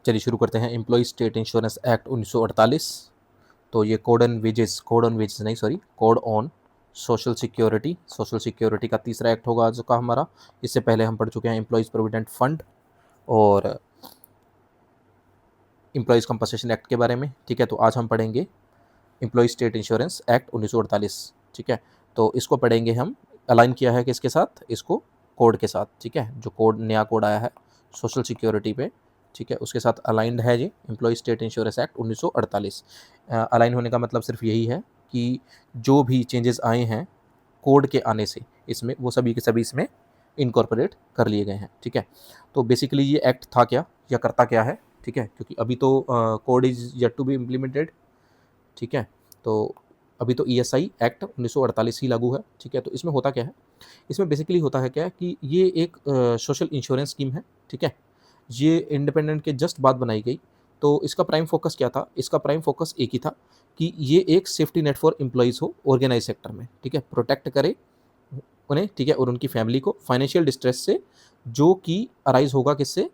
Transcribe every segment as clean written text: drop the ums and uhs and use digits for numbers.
चलिए शुरू करते हैं। Employ state insurance act 1948। तो ये कोड ऑन वेजेस नहीं, sorry, code on social security का तीसरा एक्ट होगा आज का हमारा। इससे पहले हम पढ़ चुके हैं एम्प्लॉयज़ प्रोविडेंट फंड और एम्प्लॉयज़ कंपनसेशन एक्ट के बारे में। ठीक है, तो आज हम पढ़ेंगे एम्प्लॉय स्टेट इंश्योरेंस एक्ट 1948। ठीक है, तो इसको पढ़ेंगे हम। अलाइन किया है किसके साथ? इसको कोड के साथ। ठीक है, जो कोड नया कोड आया है सोशल सिक्योरिटी पे, ठीक है, उसके साथ अलाइंड है जी employ state insurance act 1948। Align होने का मतलब सिर्फ यही है कि जो भी चेंजेस आए हैं कोड के आने से इसमें, वो सभी के सभी इसमें इनकॉर्पोरेट कर लिए गए हैं। ठीक है, तो बेसिकली ये एक्ट था क्या या करता क्या है? ठीक है, क्योंकि अभी तो code is yet to be implemented. ठीक है, तो अभी तो ईएसआई एक्ट 1948 ही लागू है। ठीक है, तो इसमें होता क्या है? इसमें बेसिकली होता है क्या कि ये एक सोशल इंश्योरेंस स्कीम है। ठीक है, ये इंडिपेंडेंट के जस्ट बाद बनाई गई। तो इसका प्राइम फोकस क्या था? इसका प्राइम फोकस एक ही था कि ये एक सेफ्टी नेट फॉर एम्प्लॉयज़ हो ऑर्गेनाइज सेक्टर में। ठीक है, प्रोटेक्ट करे उन्हें, ठीक है, और उनकी फैमिली को फाइनेंशियल डिस्ट्रेस से, जो कि अराइज होगा किससे?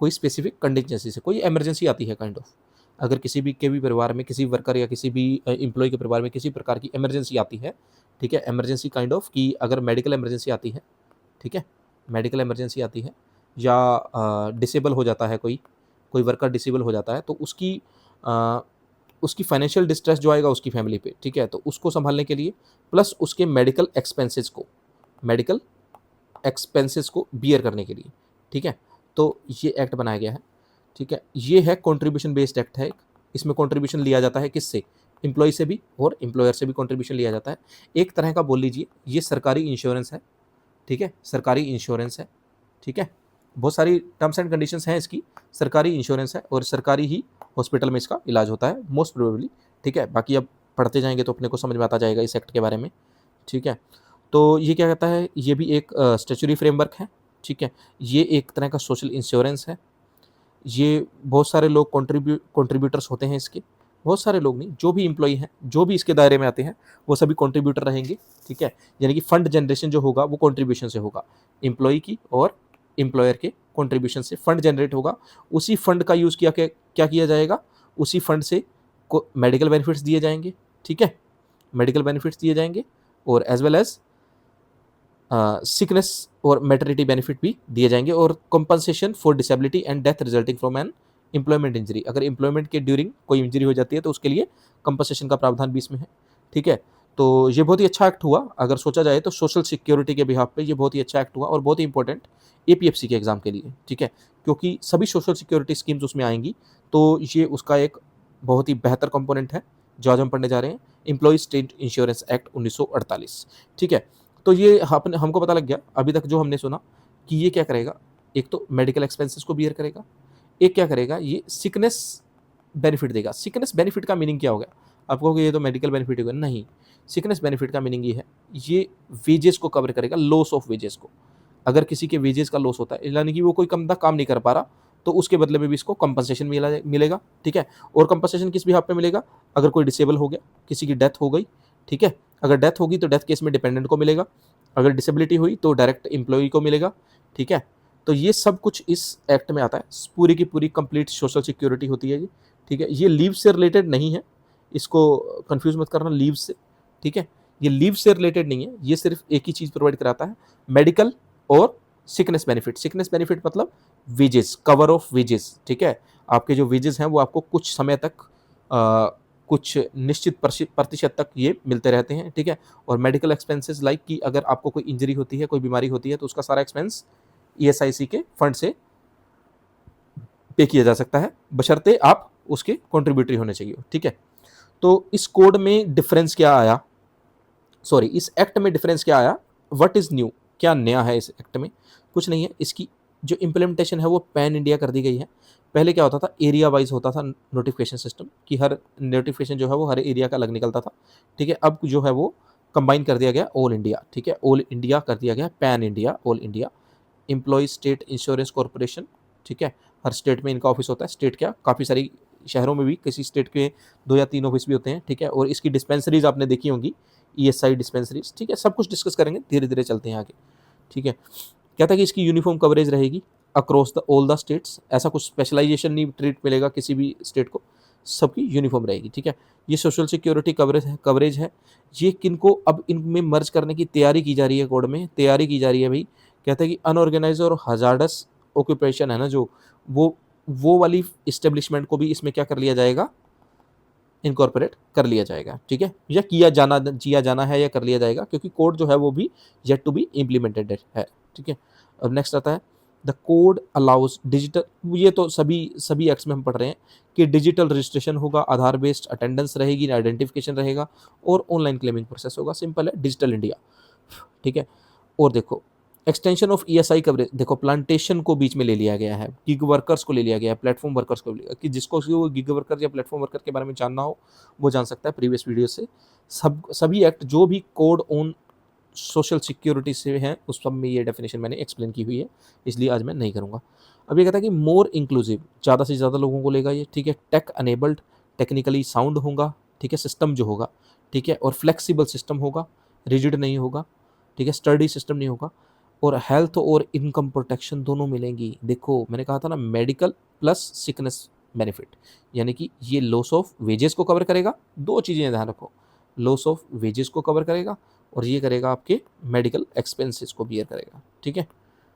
कोई स्पेसिफिक कंटिजेंसी से, कोई इमरजेंसी आती है काइंड ऑफ। अगर किसी भी के भी परिवार में, किसी वर्कर या किसी भी एम्प्लॉय के परिवार में किसी प्रकार की इमरजेंसी आती है, ठीक है, इमरजेंसी काइंड ऑफ कि अगर मेडिकल इमरजेंसी आती है, ठीक है, मेडिकल इमरजेंसी आती है या डिसेबल हो जाता है कोई कोई वर्कर डिसेबल हो जाता है, तो उसकी फाइनेंशियल डिस्ट्रेस जो आएगा उसकी फैमिली पे, ठीक है, तो उसको संभालने के लिए प्लस उसके मेडिकल एक्सपेंसेस को बियर करने के लिए, ठीक है, तो ये एक्ट बनाया गया है। ठीक है, ये है कंट्रीब्यूशन बेस्ड एक्ट है। इसमें कंट्रीब्यूशन लिया जाता है किससे? एम्प्लॉय से भी और एम्प्लॉयर से भी कंट्रीब्यूशन लिया जाता है। एक तरह का बोल लीजिए ये सरकारी इंश्योरेंस है। ठीक है, सरकारी इंश्योरेंस है। ठीक है, बहुत सारी टर्म्स एंड कंडीशंस हैं इसकी। सरकारी इंश्योरेंस है और सरकारी ही हॉस्पिटल में इसका इलाज होता है मोस्ट प्रोबेबली। ठीक है, बाकी अब पढ़ते जाएंगे तो अपने को समझ में आता जाएगा इस एक्ट के बारे में। ठीक है, तो ये क्या कहता है? ये भी एक स्टैच्यूटरी फ्रेमवर्क है। ठीक है, ये एक तरह का सोशल इंश्योरेंस है। ये बहुत सारे लोग कंट्रीब्यूटर्स होते हैं इसके। बहुत सारे लोग नहीं, जो भी एम्प्लॉई हैं, जो भी इसके दायरे में आते हैं, वो सभी कंट्रीब्यूटर रहेंगे। ठीक है, यानी कि फंड जनरेशन जो होगा वो कंट्रीब्यूशन से होगा। एम्प्लॉय की और एम्प्लॉयर के कंट्रीब्यूशन से फंड जनरेट होगा। उसी फंड का यूज़ क्या किया जाएगा? उसी फंड से को मेडिकल बेनिफिट्स दिए जाएंगे। ठीक है, मेडिकल बेनिफिट्स दिए जाएंगे और एज वेल एज सिकनेस और मैटरनिटी बेनिफिट भी दिए जाएंगे और compensation for disability and death resulting from an employment injury. अगर एम्प्लॉयमेंट के ड्यूरिंग कोई इंजरी हो जाती है तो उसके लिए कंपनसेशन का प्रावधान भी इसमें है। ठीक है, तो ये बहुत ही अच्छा एक्ट हुआ अगर सोचा जाए तो। सोशल सिक्योरिटी के बिहाफ पे ये बहुत ही अच्छा एक्ट हुआ और बहुत ही इंपॉर्टेंट एपीएफसी के एग्जाम के लिए। ठीक है, क्योंकि सभी सोशल सिक्योरिटी स्कीम्स उसमें आएंगी, तो ये उसका एक बहुत ही बेहतर कंपोनेंट है जो आज हम पढ़ने जा रहे हैं, एम्प्लॉय स्टेट इंश्योरेंस एक्ट 1948। ठीक है, तो ये हमको पता लग गया अभी तक जो हमने सुना कि ये क्या करेगा? एक तो मेडिकल एक्सपेंसेस को बियर करेगा, एक क्या करेगा? ये सिकनेस बेनिफिट देगा। सिकनेस बेनिफिट का मीनिंग क्या हो गया? आप कहोगे ये तो मेडिकल बेनिफिट होगा, नहीं। सिकनेस बेनिफिट का मीनिंग ये है, ये वेजेस को कवर करेगा, लॉस ऑफ वेजेस को। अगर किसी के वेजेस का लॉस होता है, यानी कि वो कोई काम नहीं कर पा रहा, तो उसके बदले में भी इसको कंपनसेशन मिलेगा। ठीक है, और कंपनसेशन किस बिहाफ पे मिलेगा? अगर कोई डिसेबल हो गया, किसी की डेथ हो गई, ठीक है, अगर डेथ होगी तो डेथ केस में डिपेंडेंट को मिलेगा, अगर डिसेबिलिटी हुई तो डायरेक्ट एम्प्लॉय को मिलेगा। ठीक है, तो ये सब कुछ इस एक्ट में आता है। पूरी की पूरी कंप्लीट सोशल सिक्योरिटी होती है ये। ठीक है, ये लीव से रिलेटेड नहीं है, इसको कंफ्यूज मत करना लीव से। ठीक है, ये लीव से रिलेटेड नहीं है, ये सिर्फ एक ही चीज़ प्रोवाइड कराता है, मेडिकल और सिकनेस बेनिफिट। सिकनेस बेनिफिट मतलब वेजेस, कवर ऑफ वेजेस। ठीक है, आपके जो वेजेस हैं वो आपको कुछ समय तक कुछ निश्चित प्रतिशत तक ये मिलते रहते हैं। ठीक है, और मेडिकल एक्सपेंसेस लाइक कि अगर आपको कोई इंजरी होती है, कोई बीमारी होती है, तो उसका सारा एक्सपेंस ईएसआईसी के फंड से पे किया जा सकता है, बशर्ते आप उसके कंट्रीब्यूटरी होने चाहिए। ठीक है, तो इस कोड में डिफरेंस क्या आया? सॉरी, इस एक्ट में डिफरेंस क्या आया? What is new? क्या नया है इस एक्ट में? कुछ नहीं है। इसकी जो इम्प्लीमेंटेशन है वो पैन इंडिया कर दी गई है। पहले क्या होता था? एरिया वाइज होता था नोटिफिकेशन सिस्टम, कि हर नोटिफिकेशन जो है वो हर एरिया का अलग निकलता था। ठीक है, अब जो है वो कंबाइन कर दिया गया ऑल इंडिया। ठीक है, ऑल इंडिया कर दिया गया, pan India, all India employ state insurance corporation. ठीक है, हर स्टेट में इनका ऑफिस होता है। स्टेट क्या, काफ़ी सारी शहरों में भी किसी स्टेट के 2 या 3 ऑफिस भी होते हैं। ठीक है, और इसकी डिस्पेंसरीज आपने देखी होंगी, ईएसआई डिस्पेंसरीज। ठीक है, सब कुछ डिस्कस करेंगे, धीरे धीरे चलते हैं आगे। ठीक है, क्या था कि इसकी यूनिफॉर्म कवरेज रहेगी। Across the all the states, ऐसा कुछ स्पेशलाइजेशन नहीं ट्रीट मिलेगा किसी भी स्टेट को, सबकी यूनिफॉर्म रहेगी, ठीक है। ये सोशल सिक्योरिटी कवरेज है। ये किनको अब इनमें मर्ज करने की तैयारी की जा रही है, कोड में तैयारी की जा रही है भाई। कहता है कि अनऑर्गेनाइज और हजार्डस ऑक्यूपेशन है ना जो, वो वाली इस्टेब्लिशमेंट को भी इसमें क्या कर लिया जाएगा, इनकॉर्पोरेट कर लिया जाएगा, ठीक है, या किया जाना है या कर लिया जाएगा, क्योंकि कोड जो है वो भी येट टू बी इम्प्लीमेंटेड है, ठीक है। अब नेक्स्ट आता है द कोड अलाउज डिजिटल, ये तो सभी एक्ट्स में हम पढ़ रहे हैं कि डिजिटल रजिस्ट्रेशन होगा, आधार बेस्ड अटेंडेंस रहेगी, आइडेंटिफिकेशन रहेगा और ऑनलाइन क्लेमिंग प्रोसेस होगा। सिंपल है, डिजिटल इंडिया, ठीक है। और देखो एक्सटेंशन ऑफ ईएसआई कवरेज, देखो प्लांटेशन को बीच में ले लिया गया है, गिग वर्कर्स को ले लिया गया है, प्लेटफॉर्म वर्कर्स को ले लिया, कि जिसको गिग वर्कर या प्लेटफॉर्म वर्कर के बारे में जानना हो वो जान सकता है प्रीवियस वीडियो से। सभी एक्ट जो भी कोड ऑन सोशल सिक्योरिटी से हैं उस सब में ये डेफिनेशन मैंने एक्सप्लेन की हुई है, इसलिए आज मैं नहीं करूँगा। अब ये कहता है कि मोर इंक्लूसिव, ज़्यादा से ज़्यादा लोगों को लेगा ये, ठीक है। टेक अनेबल्ड, टेक्निकली साउंड होगा, ठीक है, सिस्टम जो होगा, ठीक है, और फ्लेक्सिबल सिस्टम होगा, रिजिड नहीं होगा, ठीक है, स्टडी सिस्टम नहीं होगा, और हेल्थ और इनकम प्रोटेक्शन दोनों मिलेंगी। देखो मैंने कहा था ना, मेडिकल प्लस सिकनेस बेनिफिट, यानी कि ये लॉस ऑफ वेजेस को कवर करेगा, दो चीज़ें ध्यान रखो, लॉस ऑफ वेजेस को कवर करेगा और ये करेगा आपके मेडिकल एक्सपेंसेस को बियर करेगा, ठीक है,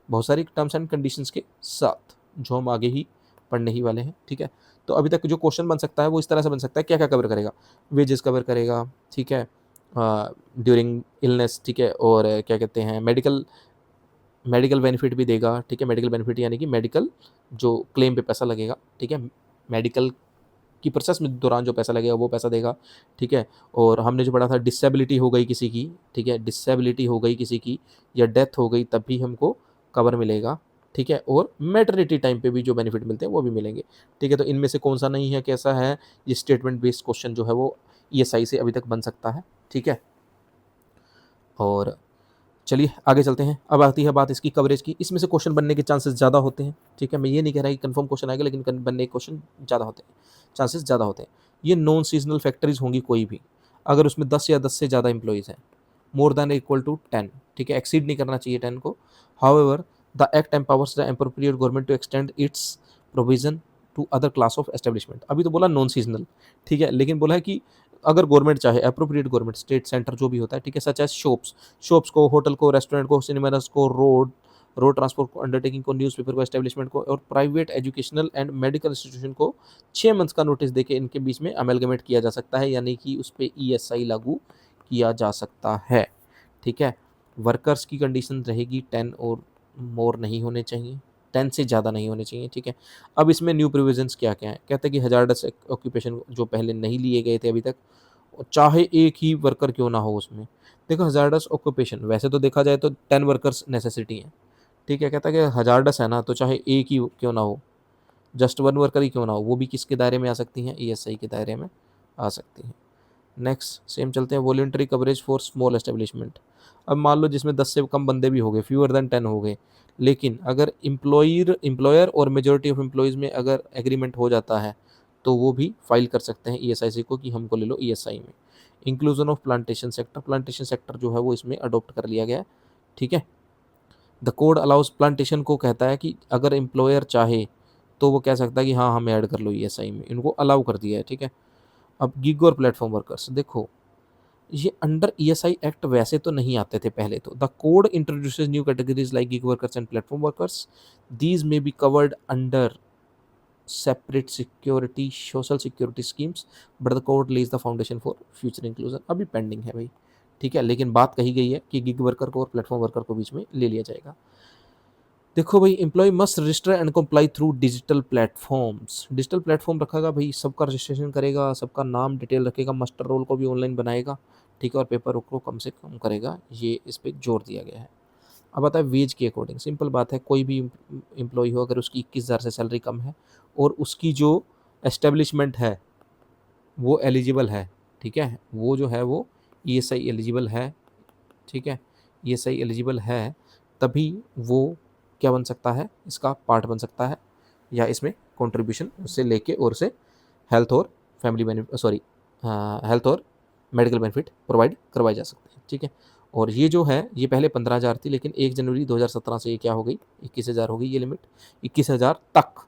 बहुत सारी टर्म्स एंड कंडीशंस के साथ जो हम आगे ही पढ़ने ही वाले हैं, ठीक है। तो अभी तक जो क्वेश्चन बन सकता है वो इस तरह से बन सकता है, क्या क्या कवर करेगा, वेजेस कवर करेगा, ठीक है, ड्यूरिंग इलनेस, ठीक है, और क्या कहते हैं मेडिकल बेनिफिट भी देगा, ठीक है, मेडिकल बेनिफिट यानी कि मेडिकल जो क्लेम पे पैसा लगेगा, ठीक है, मेडिकल की प्रोसेस में दौरान जो पैसा लगेगा वो पैसा देगा, ठीक है। और हमने जो पढ़ा था डिसेबिलिटी हो गई किसी की, ठीक है, डिसेबिलिटी हो गई किसी की या डेथ हो गई तब भी हमको कवर मिलेगा, ठीक है, और मैटरनिटी टाइम पे भी जो बेनिफिट मिलते हैं वो भी मिलेंगे, ठीक है। तो इनमें से कौन सा नहीं है, कैसा है, ये स्टेटमेंट बेस्ड क्वेश्चन जो है वो ईएसआई से अभी तक बन सकता है, ठीक है। और चलिए आगे चलते हैं। अब आती है बात इसकी कवरेज की, इसमें से क्वेश्चन बनने के चांसेस ज़्यादा होते हैं, ठीक है, मैं ये नहीं कह रहा कि कंफर्म क्वेश्चन आएगा, लेकिन बनने के क्वेश्चन ज़्यादा होते हैं, चांसेस ज़्यादा होते हैं। ये नॉन सीजनल फैक्ट्रीज होंगी कोई भी, अगर उसमें 10 या 10 से ज़्यादा इंप्लॉइज़ हैं, मोर देन इक्वल टू 10, ठीक है, एक्सीड नहीं करना चाहिए 10 को। However the act empowers the appropriate government to extend its provision to other class of establishment. अभी तो बोला नॉन सीजनल, ठीक है, लेकिन बोला है कि अगर गवर्नमेंट चाहे, अप्रोप्रिएट गवर्नमेंट, स्टेट सेंटर जो भी होता है, ठीक है, सच एज शॉप्स को, होटल को, रेस्टोरेंट को, सिनेमास को, रोड ट्रांसपोर्ट को, अंडरटेकिंग को, न्यूज़पेपर को, एस्टेब्लिशमेंट को और private educational and medical institution को 6 मंथ्स का नोटिस देके इनके बीच में अमेलगमेट किया जा सकता है, यानी कि उस पर ईएसआई लागू किया जा सकता है, ठीक है। वर्कर्स की कंडीशन रहेगी 10 और मोर नहीं होने चाहिए, 10 से ज़्यादा नहीं होने चाहिए, ठीक है। अब इसमें न्यू प्रोविजंस क्या क्या हैं, कहते हैं कि हजार्डस ऑक्यूपेशन जो पहले नहीं लिए गए थे अभी तक, चाहे एक ही वर्कर क्यों ना हो उसमें। देखो हजार्डस ऑक्यूपेशन वैसे तो देखा जाए तो 10 वर्कर्स नेसेसिटी है, ठीक है, कहता है कि हजार्डस है ना, तो चाहे एक ही क्यों ना हो, जस्ट 1 वर्कर ही क्यों ना हो, वो भी किसके दायरे में आ सकती हैं, ईएसआई के दायरे में आ सकती हैं। नेक्स्ट सेम चलते हैं, voluntary coverage for small establishment. अब मान लो जिसमें 10 से कम बंदे भी हो गए, फ्यूअर देन 10 हो गए, लेकिन अगर एम्प्लॉयर और मेजोरिटी ऑफ एम्प्लॉयज़ में अगर एग्रीमेंट हो जाता है तो वो भी फाइल कर सकते हैं ईएसआईसी को कि हमको ले लो ईएसआई में। इंक्लूजन ऑफ प्लांटेशन सेक्टर जो है वो इसमें अडॉप्ट कर लिया गया है, ठीक है। द कोड अलाउज, प्लांटेशन को कहता है कि अगर एम्प्लॉयर चाहे तो वो कह सकता है कि हाँ हमें ऐड कर लो ईएसआई में, इनको अलाउ कर दिया है, ठीक है। अब गिग और प्लेटफॉर्म वर्कर्स, देखो ये अंडर ईएसआई एक्ट वैसे तो नहीं आते थे पहले तो। The code introduces new categories like gig workers and platform workers, these may be covered under separate security social security schemes, but the code Lay's the foundation for future inclusion. अभी pending है भाई, ठीक है, लेकिन बात कही गई है कि गिग वर्कर को और प्लेटफॉर्म वर्कर को बीच में ले लिया जाएगा। देखो भाई, employ must register and comply through digital platforms, digital platform रखेगा भाई, सबका रजिस्ट्रेशन करेगा, सबका नाम डिटेल रखेगा, मास्टर रोल को भी ऑनलाइन बनाएगा, ठीक है, और पेपर वर्क को कम से कम करेगा, ये इस पर जोर दिया गया है। अब आता है वेज के अकॉर्डिंग, सिंपल बात है, कोई भी एम्प्लॉय हो अगर उसकी 21,000 से सैलरी कम है और उसकी जो एस्टेब्लिशमेंट है वो एलिजिबल है, ठीक है, वो जो है वो ईएसआई एलिजिबल है, ठीक है, ईएसआई एलिजिबल है, तभी वो क्या बन सकता है, इसका पार्ट बन सकता है, या इसमें कंट्रीब्यूशन उससे लेके और उसे हेल्थ और फैमिली बेनिफिट हेल्थ और मेडिकल बेनिफिट प्रोवाइड करवाए जा सकते हैं, ठीक है। और ये जो है ये पहले 15,000 थी, लेकिन 1 जनवरी 2017 से ये क्या हो गई, 21,000 हो गई ये लिमिट, 21,000 तक,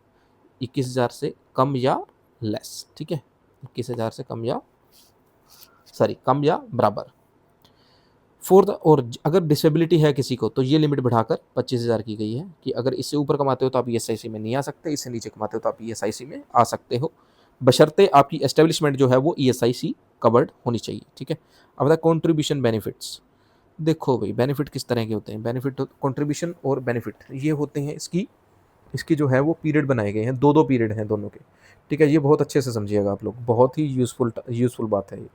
21,000 से कम या लेस, ठीक है, 21,000 से कम या कम या बराबर। फोर्थ, और अगर डिसेबिलिटी है किसी को तो ये लिमिट बढ़ाकर 25,000 की गई है कि अगर इससे ऊपर कमाते हो तो आप ESIC में नहीं आ सकते, इससे नीचे कमाते हो तो आप ESIC में आ सकते हो, बशर्ते आपकी एस्टेब्लिशमेंट जो है वो ESIC कवर्ड होनी चाहिए, ठीक है। अब बताए कॉन्ट्रीब्यूशन बेनिफिट्स। देखो भाई बेनिफिट किस तरह के होते हैं, बेनिफिट कॉन्ट्रीब्यूशन और बेनिफिट ये होते हैं, इसकी जो है वो पीरियड बनाए गए हैं, दो पीरियड हैं दोनों के, ठीक है। ये बहुत अच्छे से समझिएगा आप लोग, बहुत ही यूजफुल बात है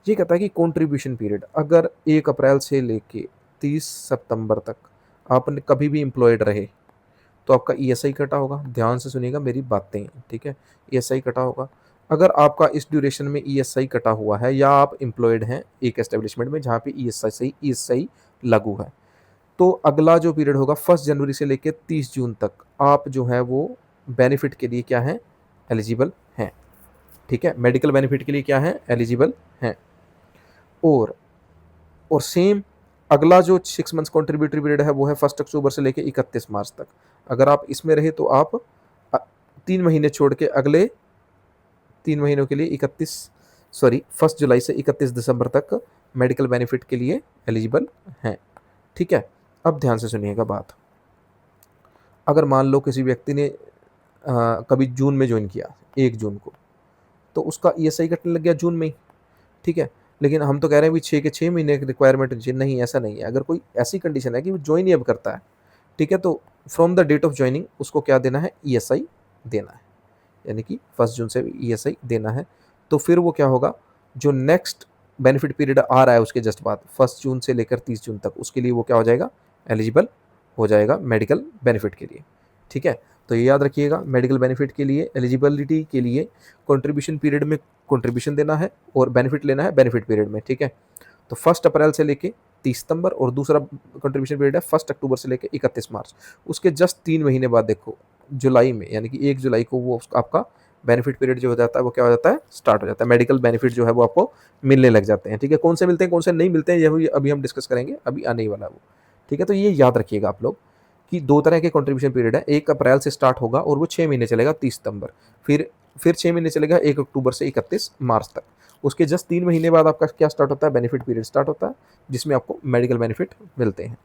ये कहता है कि कंट्रीब्यूशन पीरियड अगर 1 अप्रैल से लेके 30 सितंबर तक आपने कभी भी एम्प्लॉयड रहे तो आपका ESI कटा होगा, ध्यान से सुनिएगा मेरी बातें, ठीक है। ESI कटा होगा, अगर आपका इस ड्यूरेशन में ESI कटा हुआ है या आप एम्प्लॉयड हैं एक एस्टेब्लिशमेंट में जहाँ पे ESI लागू है, तो अगला जो पीरियड होगा 1 जनवरी से लेकर 30 जून तक आप जो है वो बेनिफिट के लिए क्या है, एलिजिबल हैं, ठीक है। मेडिकल बेनिफिट के लिए क्या है, एलिजिबल हैं। और सेम अगला जो 6 मंथ्स कॉन्ट्रीब्यूटरी पीरियड है वो है 1 अक्टूबर से लेकर 31 मार्च तक। अगर आप इसमें रहे तो आप 3 महीने छोड़ के अगले 3 महीनों के लिए 1 जुलाई से 31 दिसंबर तक मेडिकल बेनिफिट के लिए एलिजिबल हैं, ठीक है। अब ध्यान से सुनिएगा बात, अगर मान लो किसी व्यक्ति ने कभी जून में ज्वाइन किया 1 जून को, तो उसका ESI कटने लग गया जून में ही, ठीक है। लेकिन हम तो कह रहे हैं भी 6 के 6 महीने की रिक्वायरमेंट नहीं, ऐसा नहीं है। अगर कोई ऐसी कंडीशन है कि वो ज्वाइन ही अब करता है, ठीक है, तो from the date of joining उसको क्या देना है, ESI देना है, यानी कि 1 जून से ESI देना है। तो फिर वो क्या होगा, जो नेक्स्ट बेनिफिट पीरियड आ रहा है उसके जस्ट बाद 1 जून से लेकर 30 जून तक, उसके लिए वो क्या हो जाएगा, एलिजिबल हो जाएगा मेडिकल बेनिफिट के लिए, ठीक है। तो ये याद रखिएगा, मेडिकल बेनिफिट के लिए एलिजिबिलिटी के लिए कंट्रीब्यूशन पीरियड में कंट्रीब्यूशन देना है और बेनिफिट लेना है बेनिफिट पीरियड में, ठीक है। तो 1 अप्रैल से लेके 30 सितंबर और दूसरा कंट्रीब्यूशन पीरियड है 1 अक्टूबर से लेके 31 मार्च। उसके जस्ट 3 महीने बाद देखो जुलाई में, यानी कि 1 जुलाई को वो आपका बेनिफिट पीरियड जो हो जाता है वो क्या हो जाता है, स्टार्ट हो जाता है। मेडिकल बेनिफिट जो है वो आपको मिलने लग जाते हैं, ठीक है। कौन से मिलते हैं कौन से नहीं मिलते हैं ये अभी हम डिस्कस करेंगे, अभी आने ही वाला है वो, ठीक है। तो ये याद रखिएगा आप लोग कि 2 तरह के कंट्रीब्यूशन पीरियड है, 1 अप्रैल से स्टार्ट होगा और वो 6 महीने चलेगा 30 सितंबर, फिर 6 महीने चलेगा 1 अक्टूबर से 31 मार्च तक। उसके जस्ट 3 महीने बाद आपका क्या स्टार्ट होता है, बेनिफिट पीरियड स्टार्ट होता है, जिसमें आपको मेडिकल बेनिफिट मिलते हैं,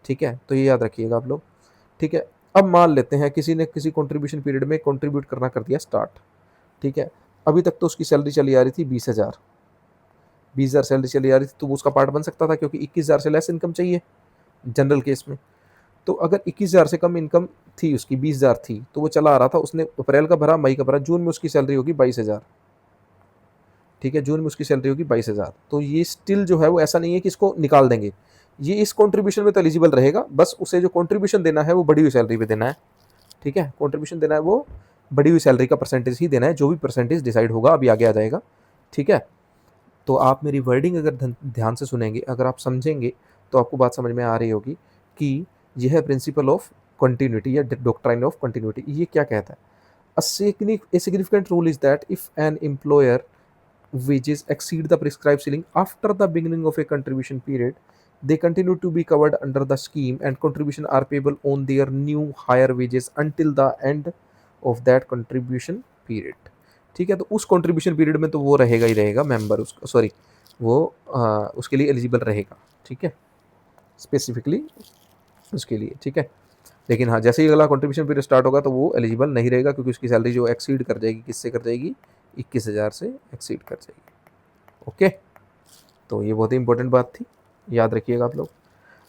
ठीक है। तो ये याद रखिएगा आप लोग, ठीक है। अब मान लेते हैं किसी ने किसी कंट्रीब्यूशन पीरियड में कंट्रीब्यूट करना कर दिया स्टार्ट, ठीक है। अभी तक तो उसकी सैलरी चली आ रही थी 20,000 सैलरी चली आ रही थी, तो वो उसका पार्ट बन सकता था क्योंकि 21,000 से लेस इनकम चाहिए जनरल केस में। तो अगर 21,000 से कम इनकम थी उसकी, 20,000 थी, तो वो चला आ रहा था, उसने अप्रैल का भरा, मई का भरा, जून में उसकी सैलरी होगी 22,000, ठीक है। जून में उसकी सैलरी होगी 22,000। तो ये स्टिल जो है वो ऐसा नहीं है कि इसको निकाल देंगे, ये इस कंट्रीब्यूशन में तो एलिजिबल रहेगा, बस उसे जो कंट्रीब्यूशन देना है वो बढ़ी हुई सैलरी पे देना है, ठीक है। कंट्रीब्यूशन देना है वो बढ़ी हुई सैलरी का परसेंटेज ही देना है, जो भी परसेंटेज डिसाइड होगा अभी आगे आ जाएगा, ठीक है। तो आप मेरी वर्डिंग अगर ध्यान से सुनेंगे, अगर आप समझेंगे तो आपको बात समझ में आ रही होगी कि यह है प्रिंसिपल ऑफ कंटिन्यूटी या डॉक्ट्राइन ऑफ कंटिन्यूटी। ये क्या कहता है, a significant rule is that if an employer wages exceed the prescribed ceiling after the beginning of a contribution period, they continue to be covered under the scheme and contribution are payable on their new higher wages until the end of that contribution period, ठीक है। तो उस contribution period में तो वो रहेगा ही रहेगा member, उसका वो उसके लिए एलिजिबल रहेगा, ठीक है, स्पेसिफिकली उसके लिए, ठीक है। लेकिन हाँ, जैसे ही अगला कंट्रीब्यूशन पीरियड स्टार्ट होगा तो वो एलिजिबल नहीं रहेगा, क्योंकि उसकी सैलरी जो एक्सीड कर जाएगी, किससे कर जाएगी, 21,000 से एक्सीड कर जाएगी, ओके। तो ये बहुत ही इंपॉर्टेंट बात थी, याद रखिएगा आप लोग।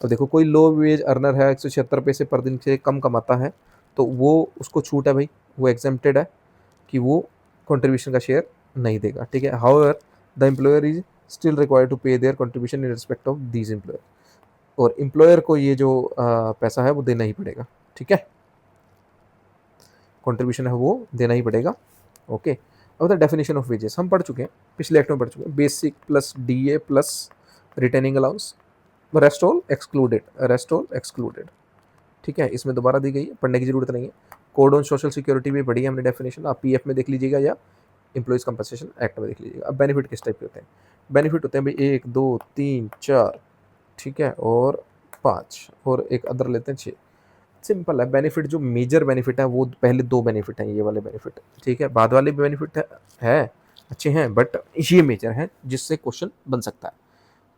अब देखो कोई लो वेज अर्नर है, 176 पैसे पर दिन से कम कमाता है, तो वो उसको छूट है भाई, वो एग्जेम्प्टेड है कि वो कंट्रीब्यूशन का शेयर नहीं देगा, ठीक है। However the employer is still required to pay their contribution in respect of these employer, और एम्प्लॉयर को ये जो पैसा है वो देना ही पड़ेगा, ठीक है। कंट्रीब्यूशन है वो देना ही पड़ेगा, ओके। अब द डेफिनेशन ऑफ वेजेस हम पढ़ चुके हैं, पिछले एक्ट में पढ़ चुके हैं, basic plus DA plus retaining allowance, rest all excluded, ठीक है। इसमें दोबारा दी गई है, पढ़ने की जरूरत नहीं है। कोड ऑन सोशल सिक्योरिटी में पढ़ी है हमने डेफिनेशन, आप PF में देख लीजिएगा या एम्प्लॉइज कंपनसेशन एक्ट में देख लीजिएगा। अब बेनिफिट किस टाइप के होते हैं, बेनिफिट होते हैं भाई 1 2 3 4 ठीक है, और 5 और एक अदर लेते हैं 6। सिंपल है। बेनिफिट जो मेजर बेनिफिट है वो पहले 2 बेनिफिट हैं, ये वाले बेनिफिट, ठीक है। बाद वाले बेनिफिट है अच्छे हैं, बट ये मेजर हैं जिससे क्वेश्चन बन सकता है।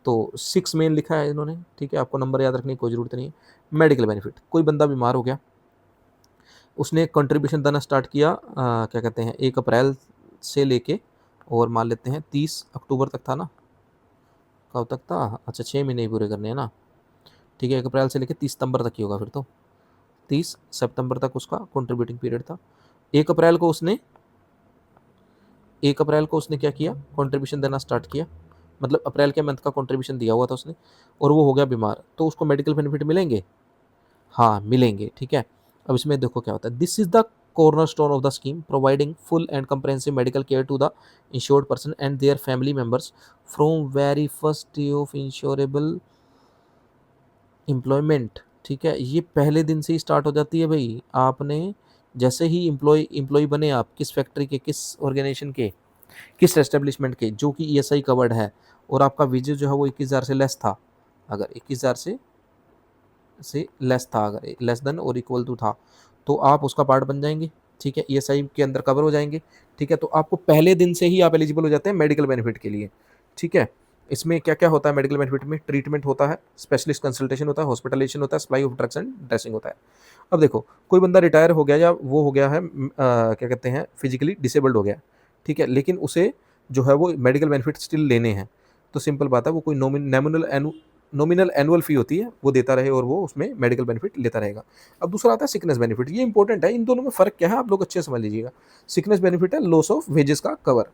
तो 6 मेन लिखा है इन्होंने, ठीक है। आपको नंबर याद रखने की कोई ज़रूरत नहीं है। मेडिकल बेनिफिट, कोई बंदा बीमार हो गया, उसने कंट्रीब्यूशन देना स्टार्ट किया क्या कहते हैं 1 अप्रैल से लेके, और मान लेते हैं 30 अक्टूबर तक था ना, कब तक था, अच्छा 6 महीने ही पूरे करने हैं ना, ठीक है। 1 अप्रैल से लेके 30 सितंबर तक ही होगा फिर तो, 30 सितंबर तक उसका कंट्रीब्यूटिंग पीरियड था। 1 अप्रैल को उसने 1 अप्रैल को उसने क्या किया, कंट्रीब्यूशन देना स्टार्ट किया, मतलब अप्रैल के मंथ का कंट्रीब्यूशन दिया हुआ था उसने, और वो हो गया बीमार, तो उसको मेडिकल बेनिफिट मिलेंगे, हाँ मिलेंगे, ठीक है। अब इसमें देखो क्या होता है, this is the cornerstone of the scheme, providing full and comprehensive medical care to the insured person and their family members from very first day of insurable employment। ठीक है, ये पहले दिन से ही स्टार्ट हो जाती है भाई। आपने जैसे ही एम्प्लॉय बने, आप किस फैक्ट्री के, किस ऑर्गेनाइजेशन के, किस एस्टेब्लिशमेंट के, जो कि ईएसआई कवर्ड है, और आपका वेजेस जो है वो 21,000 से लेस था, अगर 21,000 से लेस था, अगर लेस देन और इक्वल टू था, तो आप उसका पार्ट बन जाएंगे, ठीक है। ईएसआई के अंदर कवर हो जाएंगे, ठीक है। तो आपको पहले दिन से ही आप एलिजिबल हो जाते हैं मेडिकल बेनिफिट के लिए, ठीक है। इसमें क्या क्या होता है मेडिकल बेनिफिट में, ट्रीटमेंट होता है, स्पेशलिस्ट कंसल्टेशन होता है, हॉस्पिटलाइजेशन होता है, supply of drugs and dressing होता है। अब देखो, कोई बंदा रिटायर हो गया या वो हो गया है क्या कहते हैं फिजिकली डिसेबल्ड हो गया, ठीक है, लेकिन उसे जो है वो मेडिकल बेनिफिट स्टिल लेने हैं, तो सिंपल बात है, वो कोई नॉमिनल एनुअल फी होती है वो देता रहे, और वो उसमें मेडिकल बेनिफिट लेता रहेगा। अब दूसरा आता है सिकनेस बेनिफिट, ये इंपॉर्टेंट है। इन दोनों में फर्क क्या है आप लोग अच्छे से समझ लीजिएगा। सिकनेस बेनिफिट है लॉस ऑफ वेजेस का कवर,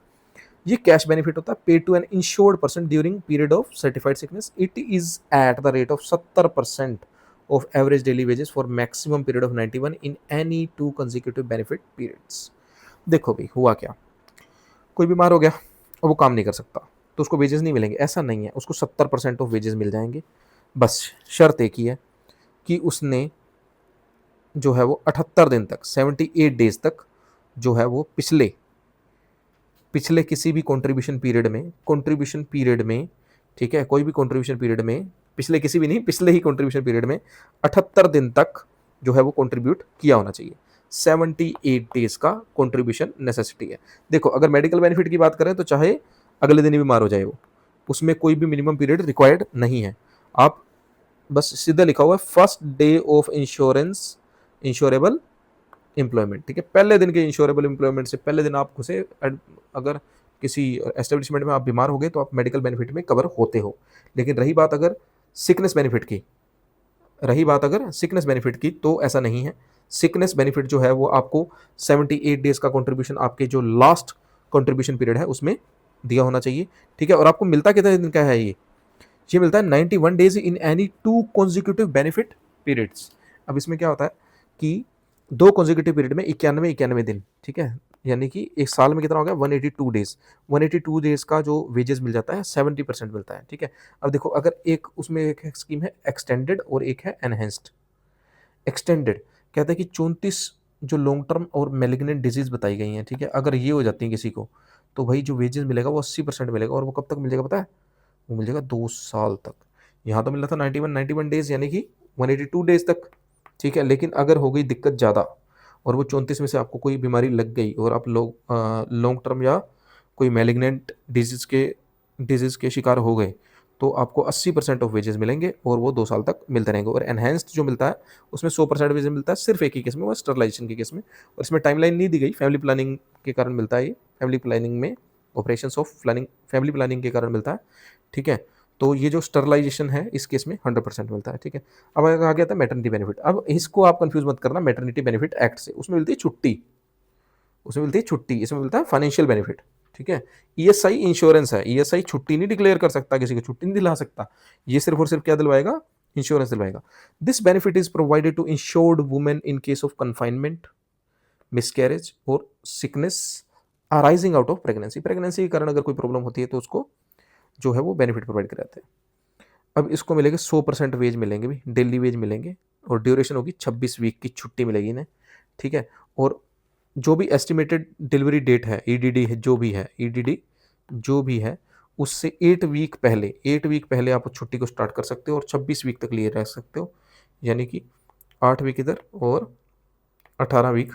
ये कैश बेनिफिट होता है, paid to an insured person during period of certified sickness, it is at the rate of 70% of average daily wages for maximum period of 91 in any 2 consecutive benefit periods. देखो भाई हुआ क्या, कोई बीमार हो गया और वो काम नहीं कर सकता, तो उसको वेजेस नहीं मिलेंगे, ऐसा नहीं है, उसको 70% ऑफ वेजेस मिल जाएंगे। बस शर्त एक ही है कि उसने जो है वो 78 दिन तक, 78 डेज तक जो है वो पिछले किसी भी कंट्रीब्यूशन पीरियड में, ठीक है, कोई भी कंट्रीब्यूशन पीरियड में, पिछले किसी भी नहीं, पिछले ही कंट्रीब्यूशन पीरियड में 78 दिन तक जो है वो कंट्रीब्यूट किया होना चाहिए। 78 डेज का कंट्रीब्यूशन नेसेसिटी है। देखो अगर मेडिकल बेनिफिट की बात करें तो चाहे अगले दिन ही बीमार हो जाए वो, उसमें कोई भी मिनिमम पीरियड रिक्वायर्ड नहीं है। आप बस सीधा लिखा हुआ है first day of insurable employment, ठीक है। पहले दिन के इंश्योरेबल एम्प्लॉयमेंट से पहले दिन आप घुसे, अगर किसी एस्टेब्लिशमेंट में आप बीमार हो गए तो आप मेडिकल बेनिफिट में कवर होते हो। लेकिन रही बात अगर सिकनेस बेनिफिट की तो ऐसा नहीं है। सिकनेस बेनिफिट जो है वो आपको 78 डेज का कंट्रीब्यूशन आपके जो लास्ट कंट्रीब्यूशन पीरियड है उसमें दिया होना चाहिए, ठीक है। और आपको मिलता कितने दिन का है ये मिलता है 91 days in any 2 consecutive benefit periods. अब इसमें क्या होता है कि 2 कॉन्जिक्यूटिव पीरियड में 91 दिन, ठीक है, यानी कि एक साल में कितना हो गया 182 डेज। 182 डेज का जो वेजेस मिल जाता है 70% मिलता है, ठीक है। अब देखो अगर एक उसमें एक स्कीम है एक्सटेंडेड और एक है एनहेंस्ड। एक्सटेंडेड कहता है कि 34 जो लॉन्ग टर्म और मेलिग्नेंट डिजीज बताई गई हैं, ठीक है, अगर ये हो जाती है किसी को तो भाई जो वेजेस मिलेगा वो 80% मिलेगा, और वो कब तक मिल जाएगा पता है, वो मिल जाएगा 2 साल तक। यहाँ तो मिल रहा था 91 डेज यानी कि 182 डेज तक, ठीक है। लेकिन अगर हो गई दिक्कत ज़्यादा और वो 34 में से आपको कोई बीमारी लग गई और आप लोग लॉन्ग टर्म या कोई मैलिग्नेंट डिजीज़ के शिकार हो गए, तो आपको 80% ऑफ वेजेस मिलेंगे और वो 2 साल तक मिलते रहेंगे। और एनहेंस्ड जो मिलता है उसमें 100% वेजेस मिलता है सिर्फ एक ही केस में, वो स्टरलाइजेशन के केस में। और इसमें टाइमलाइन नहीं दी गई, फैमिली प्लानिंग के कारण मिलता है ये, फैमिली प्लानिंग में operations of planning family planning के कारण मिलता है, ठीक है। तो ये जो स्टरलाइजेशन है इस केस में 100% मिलता है, ठीक है। अब आ गया था मैटरनिटी बेनिफिट। अब इसको आप कंफ्यूज मत करना मैटरनिटी बेनिफिट एक्ट से, उसमें मिलती है छुट्टी, इसमें मिलता है फाइनेंशियल बेनिफिट, ठीक है। ईएसआई इंश्योरेंस है, ईएसआई छुट्टी नहीं डिक्लेयर कर सकता, किसी को छुट्टी नहीं दिला सकता, ये सिर्फ और सिर्फ क्या दिलवाएगा, इंश्योरेंस दिलवाएगा। This benefit is provided to insured women in case of confinement, miscarriage और sickness arising out of pregnancy के कारण अगर कोई प्रॉब्लम होती है तो उसको जो है वो बेनिफिट प्रोवाइड कराते हैं। अब इसको मिलेगा 100% वेज मिलेंगे भी, डेली वेज मिलेंगे, और ड्यूरेशन होगी 26 वीक की छुट्टी मिलेगी इन्हें, ठीक है। और जो भी एस्टिमेटेड डिलीवरी डेट है, ईडीडी है जो भी है, ईडीडी जो भी है उससे 8 वीक पहले आप उस छुट्टी को स्टार्ट कर सकते हो और 26 वीक तक लिए रह सकते हो, यानी कि 8 वीक इधर और 18 week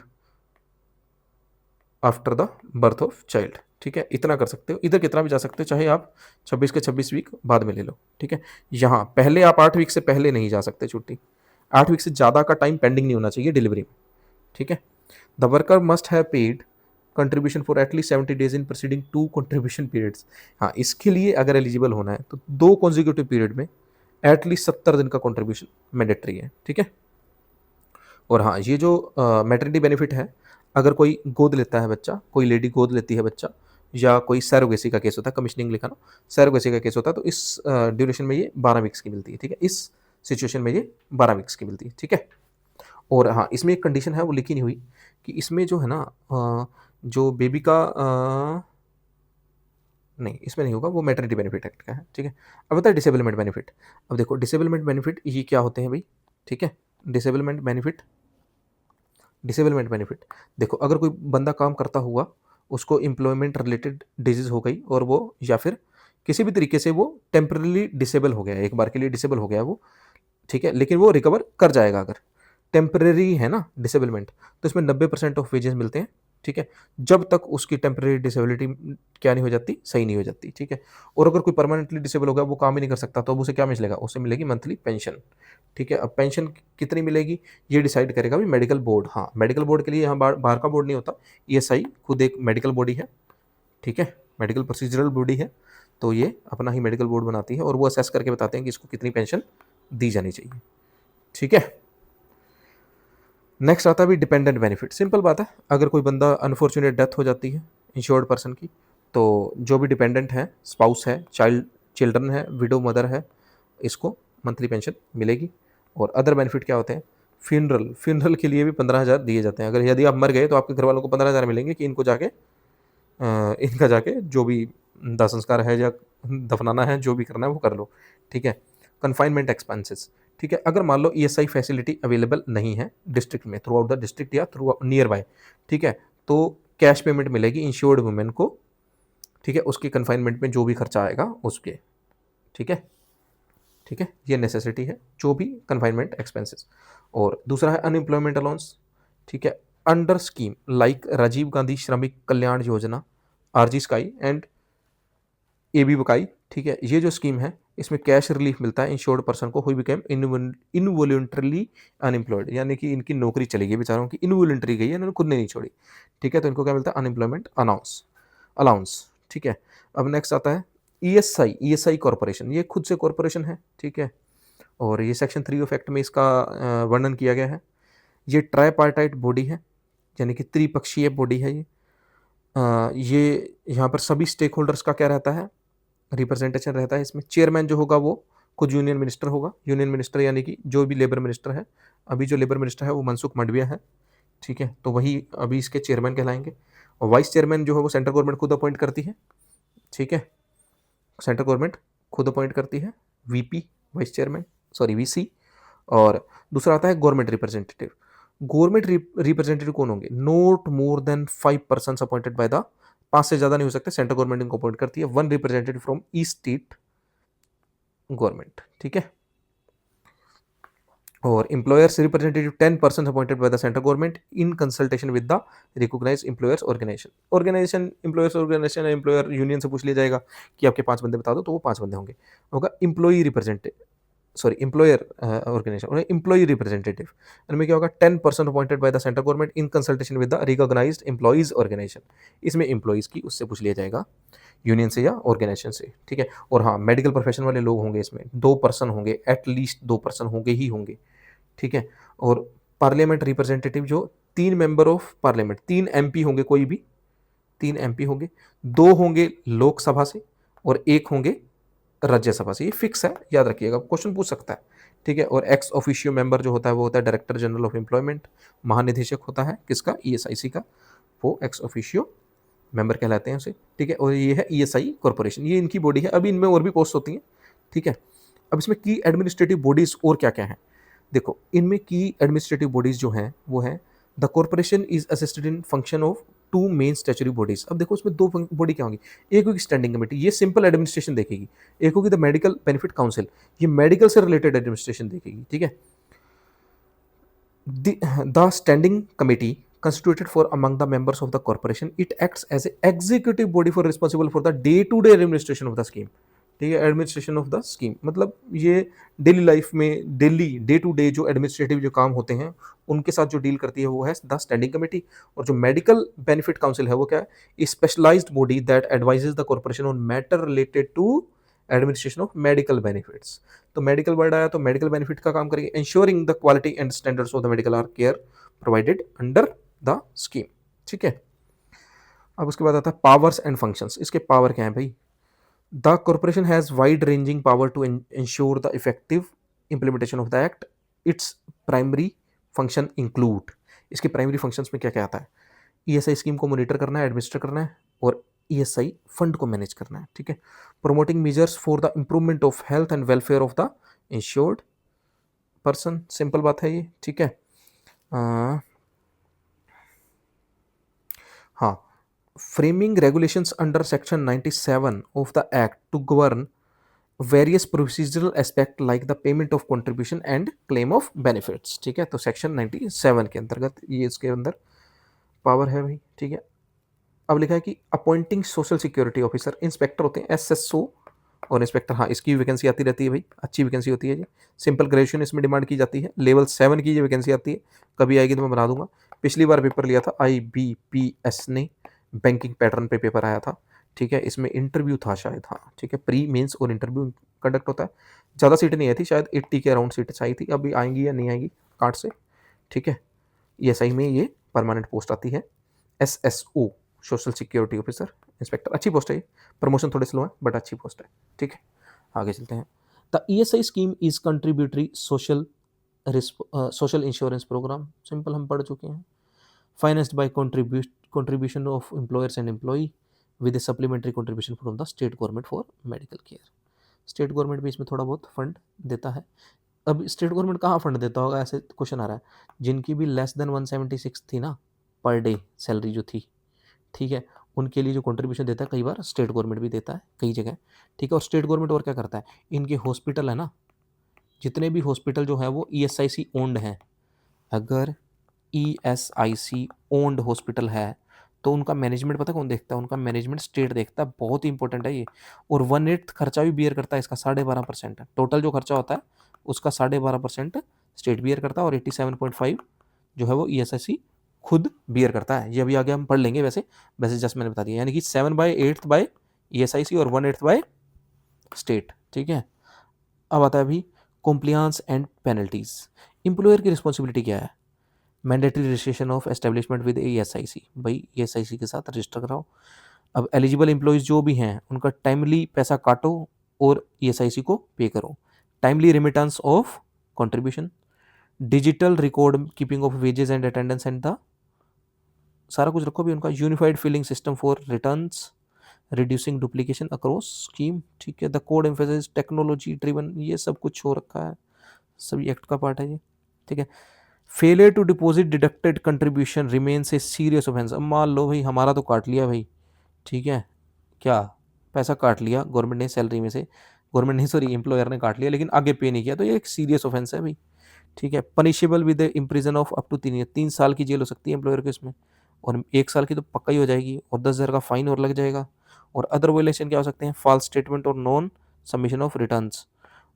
after the birth of child. ठीक है, इतना कर सकते हो, इधर कितना भी जा सकते हो, चाहे आप 26 के 26 वीक बाद में ले लो। ठीक है, यहाँ पहले आप 8 वीक से पहले नहीं जा सकते छुट्टी, 8 वीक से ज़्यादा का टाइम पेंडिंग नहीं होना चाहिए डिलीवरी में। ठीक है, the worker must have paid contribution for at least 70 days in preceding 2 contribution periods. हाँ, इसके लिए अगर एलिजिबल होना है तो 2 कॉन्जिक्यूटिव पीरियड में एटलीस्ट 70 दिन का कंट्रीब्यूशन मैंडेटरी है। ठीक है, और हाँ, ये जो मैटरनिटी बेनिफिट है, अगर कोई गोद लेता है बच्चा, कोई लेडी गोद लेती है बच्चा, या कोई सैरोगेसी का केस होता है, कमीशनिंग लिखा ना, सैरोगेसी का केस होता है, तो इस ड्यूरेशन में ये 12 वीक्स की मिलती है। ठीक है, इस सिचुएशन में ये 12 वीक्स की मिलती है। ठीक है, और हाँ, इसमें एक कंडीशन है, वो लिखी नहीं हुई कि इसमें जो है ना जो बेबी का नहीं, इसमें नहीं होगा, वो मैटरनिटी बेनिफिट एक्ट का है। ठीक है, अब बता डिसेबलमेंट बेनिफिट। अब देखो डिसेबलमेंट बेनिफिट ये क्या होते हैं भाई। ठीक है, डिसेबलमेंट बेनिफिट, डिसेबलमेंट बेनिफिट देखो, अगर कोई बंदा काम करता हुआ उसको एम्प्लॉयमेंट रिलेटेड डिजीज हो गई और वो, या फिर किसी भी तरीके से वो टेम्परली डिसेबल हो गया, एक बार के लिए डिसेबल हो गया वो। ठीक है, लेकिन वो रिकवर कर जाएगा। अगर टेम्परेरी है ना डिसेबलमेंट, तो इसमें 90% ऑफ वेजेस मिलते हैं। ठीक है, जब तक उसकी टेम्परेरी डिसेबिलिटी क्या नहीं हो जाती, सही नहीं हो जाती। ठीक है, और अगर कोई परमानेंटली डिसेबल हो गया, वो काम ही नहीं कर सकता, तो अब उसे क्या मिलेगा, उसे मिलेगी मंथली पेंशन। ठीक है, अब पेंशन कितनी मिलेगी ये डिसाइड करेगा भी मेडिकल बोर्ड। हाँ, मेडिकल बोर्ड के लिए यहाँ बाहर का बोर्ड नहीं होता, ईएसआई खुद एक मेडिकल बॉडी है। ठीक है, मेडिकल प्रोसीजरल बॉडी है, तो ये अपना ही मेडिकल बोर्ड बनाती है और वो असेस करके बताते हैं कि इसको कितनी पेंशन दी जानी चाहिए। ठीक है, नेक्स्ट आता है भी डिपेंडेंट बेनिफिट। सिंपल बात है, अगर कोई बंदा अनफॉर्चुनेट डेथ हो जाती है इंश्योर्ड पर्सन की, तो जो भी डिपेंडेंट है, स्पाउस है, चिल्ड्रन है, विडो मदर है, इसको मंथली पेंशन मिलेगी। और अदर बेनिफिट क्या होते हैं, फ्यूनरल के लिए भी 15,000 दिए जाते हैं। अगर यदि आप मर गए तो आपके घर वालों को 15,000 मिलेंगे कि इनको जाके इनका जाके जो भी दाह संस्कार है या दफनाना है, जो भी करना है वो कर लो। ठीक है, कन्फाइनमेंट एक्सपेंसेस। ठीक है, अगर मान लो ईएसआई फैसिलिटी अवेलेबल नहीं है डिस्ट्रिक्ट में, थ्रू आउट द डिस्ट्रिक्ट या थ्रू नियर बाय, ठीक है, तो कैश पेमेंट मिलेगी इंश्योर्ड वुमेन को। ठीक है, उसके कन्फाइनमेंट में जो भी खर्चा आएगा उसके। ठीक है, ठीक है, ये नेसेसिटी है, जो भी कन्फाइनमेंट एक्सपेंसेस। और दूसरा है अनएम्प्लॉयमेंट अलाउंस। ठीक है, under scheme like Rajiv Gandhi Shramik Kalyan Yojana, RG sky and AB बकाई। ठीक है, ये जो स्कीम है इसमें कैश रिलीफ मिलता है इंश्योर्ड पर्सन को हु बिकेम इनवॉल्यूंटरली अनएम्प्लॉयड, यानी कि इनकी नौकरी चली गई बेचारों की, इनवॉल्यूंटरी गई है, इन्होंने खुद ने नहीं छोड़ी। ठीक है, तो इनको क्या मिलता है, अनएम्प्लॉयमेंट अलाउंस। ठीक है, अब नेक्स्ट आता है ईएसआई कॉरपोरेशन, ये खुद से कॉरपोरेशन है। ठीक है, और ये सेक्शन 3 ऑफ एक्ट में इसका वर्णन किया गया है। ये ट्राईपार्टाइट बॉडी है, यानी कि त्रिपक्षीय बॉडी है ये। ये यहाँ पर सभी स्टेक होल्डर्स का क्या रहता है, रिप्रेजेंटेशन रहता है इसमें। चेयरमैन जो होगा वो खुद यूनियन मिनिस्टर होगा, यूनियन मिनिस्टर यानी कि जो भी लेबर मिनिस्टर है, अभी जो लेबर मिनिस्टर है वो मनसुख मंडविया है। ठीक है, तो वही अभी इसके चेयरमैन कहलाएंगे। और वाइस चेयरमैन जो है वो सेंट्रल गवर्नमेंट खुद अपॉइंट करती है। ठीक है, सेंट्रल गवर्नमेंट खुद अपॉइंट करती है, VP vice chairman, sorry VC. और दूसरा आता है गवर्नमेंट रिप्रेजेंटेटिव। गवर्नमेंट रिप्रेजेंटेटिव कौन होंगे, note more than 5 person appointed by the, 5 से ज़्यादा नहीं हो सकते, सेंट्रल गवर्नमेंट इनको अपॉइंट करती है। 1 representative from each state government. ठीक है, और employers representative 10 person appointed by the central government in consultation with the recognised employers organisation employers organisation employer union से पूछ लिया जाएगा कि आपके 5 बंदे बता दो, तो वो 5 बंदे होंगे। होगा employee representative, sorry employer organisation और एम्प्लॉई रिप्रेजेंटेटिव, इनमें क्या होगा, 10% appointed by the central government in consultation with the recognised employees organisation. इसमें एम्प्लॉइज की उससे पूछ लिया जाएगा, यूनियन से या ऑर्गेनाइजेशन से। ठीक है, और हाँ, मेडिकल प्रोफेशन वाले लोग होंगे इसमें, 2 पर्सन होंगे, एटलीस्ट 2 पर्सन होंगे ही होंगे। ठीक है, और पार्लियामेंट रिप्रेजेंटेटिव जो 3 मेंबर ऑफ पार्लियामेंट, 3 एमपी होंगे, कोई भी 3 एमपी होंगे, 2 होंगे लोकसभा से और 1 होंगे राज्यसभा से। ये फिक्स है, याद रखिएगा, क्वेश्चन पूछ सकता है। ठीक है, और एक्स ऑफिशियो मेंबर जो होता है वो होता है डायरेक्टर जनरल ऑफ एम्प्लॉयमेंट, महानिदेशक होता है किसका, ईएसआईसी का, वो एक्स ऑफिशियो मेंबर कहलाते हैं उसे। ठीक है, और ये है ईएसआई कॉर्पोरेशन, ये इनकी बॉडी है। अभी इनमें और भी पोस्ट होती हैं। ठीक है, अब इसमें की एडमिनिस्ट्रेटिव बॉडीज और क्या क्या है, देखो इनमें की एडमिनिस्ट्रेटिव बॉडीज जो हैं वो हैं, the corporation is assisted in function of two main statutory bodies. अब देखो उसमें दो बॉडी क्या होंगी, एक होगी स्टैंडिंग कमेटी, ये सिंपल एडमिनिस्ट्रेशन देखेगी, एक होगी द मेडिकल बेनिफिट काउंसिल, ये मेडिकल से रिलेटेड एडमिनिस्ट्रेशन देखेगी, ठीक है। The standing committee constituted for among the members of the corporation, it acts as a executive body for responsible for the day to day administration of the scheme, ठीक है। Administration of the scheme मतलब ये daily life में daily day to day जो administrative जो काम होते हैं उनके साथ जो डील करती है वो है द स्टैंडिंग कमेटी। और जो मेडिकल बेनिफिट काउंसिल है वो क्या है, specialised body that advises the corporation on matter related to administration of medical benefits. तो मेडिकल वर्ड आया तो मेडिकल बेनिफिट का काम करेंगे, ensuring the quality and standards of the medical are care provided under the scheme, ठीक है। अब उसके बाद आता है पावर्स एंड फंक्शंस। इसके पावर क्या है भाई, the corporation has wide ranging power to ensure the effective implementation of the act. Its primary function include, इसके प्राइमरी फंक्शंस में क्या क्या आता है, ईएसआई स्कीम को मॉनिटर करना है, एडमिनिस्टर करना है, और ईएसआई फंड को मैनेज करना है, ठीक है। Promoting measures for the improvement of health and welfare of the insured person, simple बात है ये, ठीक है। हाँ, framing regulations under section 97 of the act to govern various procedural aspect like the payment of contribution and claim of benefits, ठीक है। तो section 97 के अंतर्गत ये इसके अंदर पावर है भाई, ठीक है। अब लिखा है कि appointing social security officer, inspector होते हैं एसएसओ और इंस्पेक्टर, हाँ इसकी वैकेंसी आती रहती है भाई, अच्छी वैकेंसी होती है जी। सिंपल ग्रेजुएशन इसमें डिमांड की जाती है, लेवल 7 की ये वैकेंसी आती है, कभी आएगी तो मैं बना दूंगा। पिछली बार पेपर लिया था IBPS ने, बैंकिंग पैटर्न पे पेपर आया था, ठीक है। इसमें इंटरव्यू था शायद, हाँ ठीक है, प्री मेंस और इंटरव्यू कंडक्ट होता है। ज़्यादा सीटें नहीं आई थी, शायद 80 के अराउंड सीटें आई थी, अभी आएंगी या नहीं आएंगी कार्ड से, ठीक है। ESI में ये परमानेंट पोस्ट आती है, SSO social security officer inspector, अच्छी पोस्ट है ये, प्रमोशन थोड़े स्लो है बट अच्छी पोस्ट है, ठीक है। आगे चलते हैं। The ESI scheme is contributory social insurance program, simple हम पढ़ चुके हैं। Financed by contribution of employers and employee with a supplementary contribution from the state government for medical care। State government भी इसमें थोड़ा बहुत फंड देता है। अब स्टेट गवर्नमेंट कहाँ फंड देता होगा, ऐसे क्वेश्चन आ रहा है, जिनकी भी लेस देन 176 थी ना पर डे सैलरी जो थी, ठीक है, उनके लिए जो कंट्रीब्यूशन देता है कई बार स्टेट गवर्नमेंट भी देता है कई जगह, ठीक है। और स्टेट गवर्नमेंट और क्या करता है, इनके हॉस्पिटल है ना, जितने भी हॉस्पिटल जो है वो ESIC ओन्ड हैं, अगर ESIC ओन्ड हॉस्पिटल है तो उनका मैनेजमेंट पता कौन देखता है, उनका मैनेजमेंट स्टेट देखता है, बहुत ही इंपॉर्टेंट है ये। और 1/8 खर्चा भी बियर करता है इसका, 12.5% टोटल जो खर्चा होता है उसका 12.5% स्टेट बियर करता है, और 87.5 जो है वो ESIC खुद बियर करता है। ये अभी आगे हम पढ़ लेंगे, वैसे जस्ट मैंने बता दिया, यानी कि 7/8 बाय ESIC और 1/8 बाय स्टेट, ठीक है। अब आता है अभी कॉम्प्लियंस एंड पेनल्टीज। एम्प्लॉयर की रिस्पॉन्सिबिलिटी क्या है, mandatory registration of establishment with ESIC, भाई ESIC के साथ रजिस्टर कराओ। अब एलिजिबल एम्प्लॉयज़ जो भी हैं उनका टाइमली पैसा काटो और ESIC को पे करो। Timely remittance of contribution, digital record keeping of wages and attendance and the सारा कुछ रखो भी उनका। Unified filing system for returns, reducing duplication across scheme, ठीक है। The code emphasize technology driven, ये सब कुछ हो रखा है, सभी एक्ट का पार्ट है ये, ठीक है। Failure to deposit deducted contribution remains a serious offence. अब मान लो भाई हमारा तो काट लिया भाई, ठीक है, क्या पैसा काट लिया गवर्नमेंट ने सैलरी में से, गवर्नमेंट नहीं सॉरी एम्प्लॉयर ने काट लिया लेकिन आगे पे नहीं किया, तो ये एक सीरियस ऑफेंस है भाई, ठीक है। Punishable with imprison of up to 3 साल की जेल हो सकती है एम्प्लॉयर के इसमें, और 1 साल की तो पक्का ही हो जाएगी, और 10,000 का फाइन और लग जाएगा। और अदर वायलेशन क्या हो सकते हैं, फॉल्स स्टेटमेंट और नॉन सबमिशन ऑफ रिटर्न्स,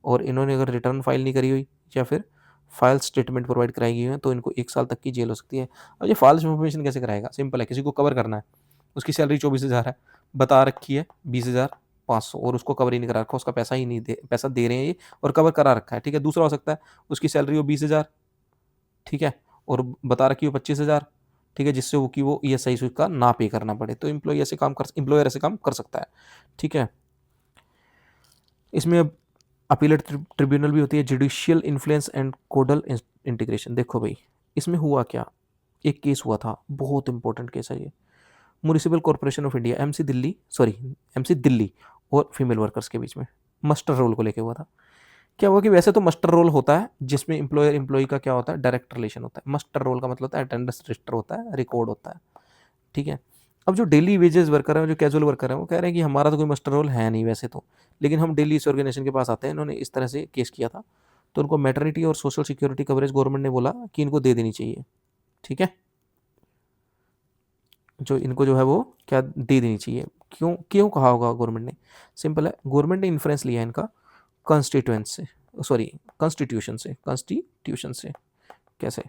और इन्होंने अगर रिटर्न फाइल नहीं करी हुई या फिर फाइल स्टेटमेंट प्रोवाइड कराई गई है तो इनको 1 साल तक की जेल हो सकती है। अब ये फॉल्स इन्फॉर्मेशन कैसे कराएगा, सिंपल है, किसी को कवर करना है, उसकी सैलरी 24,000 है, बता रखी है 20,500 और उसको कवर ही नहीं करा रखा, उसका पैसा ही नहीं दे, पैसा दे रहे हैं ये और कवर करा रखा है, ठीक है। दूसरा हो सकता है उसकी सैलरी हो 20,000, ठीक है, और बता रखी हो 25,000, ठीक है, जिससे वो कि वो ESIC का ना पे करना पड़े, तो एम्प्लॉयर ऐसे काम कर सकता है, ठीक है। इसमें अब अपीलेट ट्रिब्यूनल भी होती है, judicial influence and codal integration. देखो भाई इसमें हुआ क्या, एक केस हुआ था, बहुत इंपॉर्टेंट केस है ये, municipal corporation of India MC Delhi और फीमेल वर्कर्स के बीच में मस्टर रोल को लेके हुआ था। क्या हुआ कि वैसे तो मस्टर रोल होता है जिसमें एम्प्लॉय का क्या होता है, डायरेक्ट रिलेशन होता है। मस्टर रोल का मतलब होता है अटेंडेंस रजिस्टर होता है, रिकॉर्ड होता है, ठीक है। अब जो डेली वेजेस वर्कर हैं, जो कैजुअल वर्कर हैं, वो कह रहे हैं कि हमारा तो कोई मस्टर रोल है नहीं वैसे तो, लेकिन हम डेली इस ऑर्गेनाइजेशन के पास आते हैं, इन्होंने इस तरह से केस किया था, तो उनको मैटरनिटी और सोशल सिक्योरिटी कवरेज गवर्नमेंट ने बोला कि इनको दे देनी चाहिए। ठीक है, जो इनको जो है वो क्या दे देनी चाहिए। क्यों क्यों कहा होगा गवर्नमेंट ने? सिंपल है, गवर्नमेंट ने इन्फ्लुएंस लिया इनका कॉन्स्टिट्यूएंट से, सॉरी कॉन्स्टिट्यूशन से। कैसे?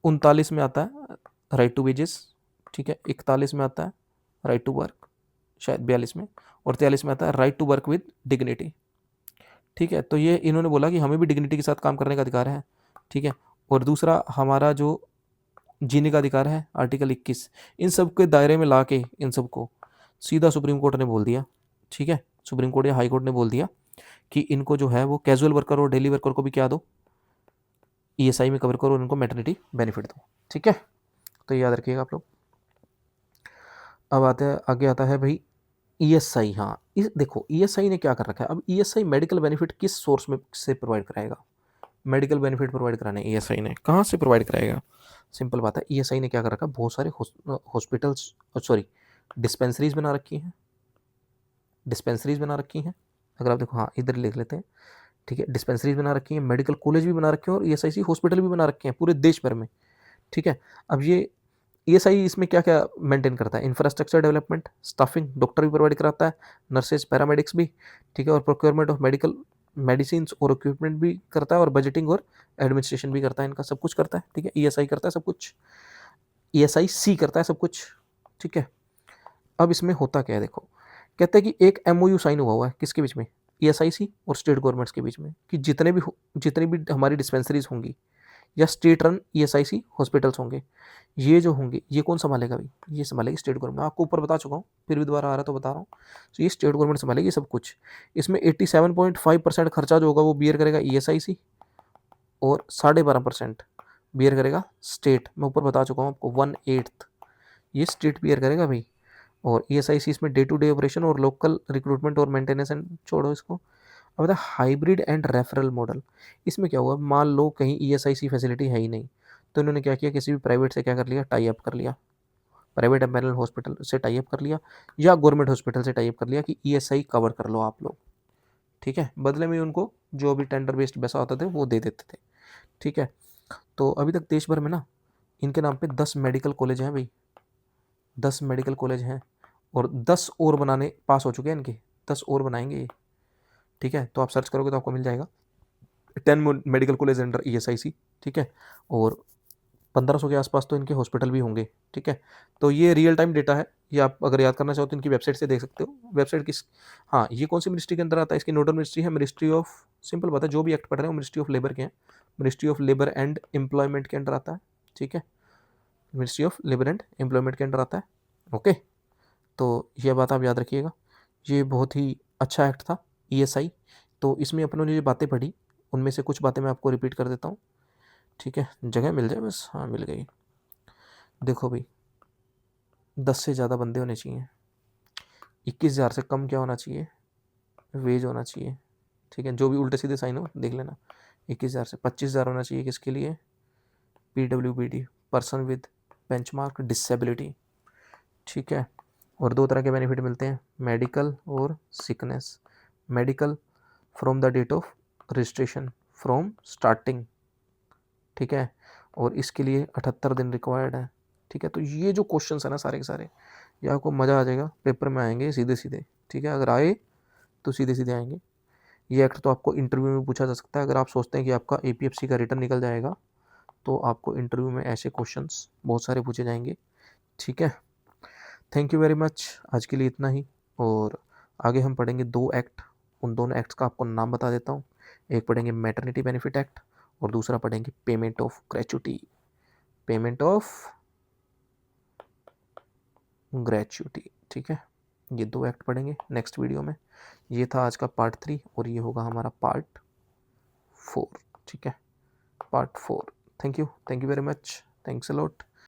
39 में आता है राइट टू वेजेस, ठीक है, 41 में आता है राइट टू वर्क, शायद 42 में, और 43 में आता है right to work with dignity. ठीक है, तो ये इन्होंने बोला कि हमें भी डिग्निटी के साथ काम करने का अधिकार है। ठीक है, और दूसरा हमारा जो जीने का अधिकार है आर्टिकल 21, इन सब के दायरे में ला के इन सबको सीधा सुप्रीम कोर्ट ने बोल दिया। ठीक है, सुप्रीम कोर्ट या हाई कोर्ट ने बोल दिया कि इनको जो है वो कैजुअल वर्कर और डेली वर्कर को भी क्या दो, ईएसआई में कवर करो और इनको मैटरनिटी बेनिफिट दो। ठीक है, तो याद रखिएगा आप लोग। अब आगे आता है भाई ईएसआई। हाँ, इस देखो ईएसआई ने क्या कर रखा है, अब ईएसआई मेडिकल बेनिफिट किस सोर्स में से प्रोवाइड कराएगा? मेडिकल बेनिफिट प्रोवाइड कराने ईएसआई ने कहाँ से प्रोवाइड कराएगा? सिंपल बात है, ईएसआई ने क्या कर रखा है, बहुत सारे हॉस्पिटल्स, सॉरी डिस्पेंसरीज बना रखी हैं, डिस्पेंसरीज बना रखी हैं। अगर आप देखो, हाँ इधर लिख लेते हैं, ठीक है, डिस्पेंसरीज बना रखी हैं, मेडिकल कॉलेज भी बना रखे हैं और ईएसआईसी हॉस्पिटल भी बना रखे हैं पूरे देश भर में। ठीक है, अब ये ईएसआई इसमें क्या क्या मेंटेन करता है? इंफ्रास्ट्रक्चर डेवलपमेंट, स्टाफिंग, डॉक्टर भी प्रोवाइड कराता है, नर्सेज, पैरामेडिक्स भी, ठीक है, और प्रोक्योरमेंट ऑफ मेडिकल मेडिसिन और इक्विपमेंट भी करता है, और बजटिंग और एडमिनिस्ट्रेशन भी करता है, इनका सब कुछ करता है। ठीक है, ईएसआई करता है सब कुछ, ईएसआईसी करता है सब कुछ। ठीक है, अब इसमें होता क्या है देखो, कहते हैं कि एक एमओयू साइन हुआ है किसके बीच में? ईएसआईसी और स्टेट गवर्नमेंट्स के बीच में, कि जितने भी हमारी डिस्पेंसरीज होंगी या स्टेट रन ईएसआईसी हॉस्पिटल्स होंगे, ये जो होंगे ये कौन संभालेगा भाई? ये संभालेगी स्टेट गवर्नमेंट। आपको ऊपर बता चुका हूँ, फिर भी दोबारा आ रहा है तो बता रहा हूँ। तो ये स्टेट गवर्नमेंट संभालेगी सब कुछ। इसमें 87.5% खर्चा जो होगा वो बियर करेगा ईएसआईसी, और 12.5% बियर करेगा स्टेट। मैं ऊपर बता चुका हूँ आपको, 1/8 ये स्टेट बियर करेगा भाई। और ईएसआईसी इसमें डे टू डे ऑपरेशन और लोकल रिक्रूटमेंट और मेंटेनेंस एंड छोड़ो इसको। अब बता हाइब्रिड एंड रेफरल मॉडल, इसमें क्या हुआ, मान लो कहीं ईएसआईसी फैसिलिटी है ही नहीं, तो इन्होंने क्या किया, किसी भी प्राइवेट से क्या कर लिया, टाई अप कर लिया, प्राइवेट एम्पेनल हॉस्पिटल से टाई अप कर लिया या गवर्नमेंट हॉस्पिटल से टाई अप कर लिया कि ईएसआई कवर कर लो आप लोग। ठीक है, बदले में उनको जो भी टेंडर बेस्ड पैसा होता था वो दे देते थे। ठीक है, तो अभी तक देश भर में ना इनके नाम पे 10 मेडिकल कॉलेज हैं भाई, 10 मेडिकल कॉलेज हैं, और 10 और बनाने पास हो चुके हैं इनके, 10 और बनाएंगे ये। ठीक है, तो आप सर्च करोगे तो आपको मिल जाएगा 10 मेडिकल कॉलेज अंडर ईएसआईसी। ठीक है, और 1500 के आसपास तो इनके हॉस्पिटल भी होंगे। ठीक है, तो ये रियल टाइम डेटा है, ये आप अगर याद करना चाहो तो इनकी वेबसाइट से देख सकते हो। वेबसाइट किस, हाँ ये कौन सी मिनिस्ट्री के अंदर आता है? इसकी नोडल मिनिस्ट्री है मिनिस्ट्री ऑफ, सिंपल बात है, जो भी एक्ट पढ़ रहे हैं मिनिस्ट्री ऑफ लेबर के हैं, ministry of labour and employment के अंडर आता है। ठीक है, ministry of labour and employment के अंडर आता है। ओके, तो ये बात आप याद रखिएगा, ये बहुत ही अच्छा एक्ट था ईएसआई। तो इसमें अपनों ने जो बातें पढ़ी उनमें से कुछ बातें मैं आपको रिपीट कर देता हूँ। ठीक है, जगह मिल जाए बस, हाँ मिल गई। देखो भाई, 10 से ज़्यादा बंदे होने चाहिए, 21,000 से कम क्या होना चाहिए, वेज होना चाहिए। ठीक है, जो भी उल्टे सीधे साइन हो देख लेना। 21,000 से 25,000 होना चाहिए, किसके लिए? PWBD, person with benchmark disability. ठीक है, और दो तरह के बेनिफिट मिलते हैं, मेडिकल और sickness. Medical from the date of registration, from starting. ठीक है, और इसके लिए 78 दिन रिक्वायर्ड है। ठीक है, तो ये जो क्वेश्चन है ना सारे के सारे, ये आपको मज़ा आ जाएगा, पेपर में आएंगे सीधे सीधे। ठीक है, अगर आए तो सीधे सीधे आएंगे। ये एक्ट तो आपको इंटरव्यू में पूछा जा सकता है, अगर आप सोचते हैं कि आपका एपीएफसी का रिटर्न निकल जाएगा तो आपको इंटरव्यू में ऐसे क्वेश्चंस बहुत सारे पूछे जाएंगे। ठीक है, थैंक यू वेरी मच, आज के लिए इतना ही। और आगे हम पढ़ेंगे 2 एक्ट, उन दोनों एक्ट्स का आपको नाम बता देता हूँ। एक पढ़ेंगे मैटरनिटी बेनिफिट एक्ट और दूसरा पढ़ेंगे payment of gratuity, payment of gratuity. ठीक है, ये 2 एक्ट पढ़ेंगे नेक्स्ट वीडियो में। ये था आज का पार्ट 3 और ये होगा हमारा पार्ट 4। ठीक है, part 4। Thank you very much, thanks a lot.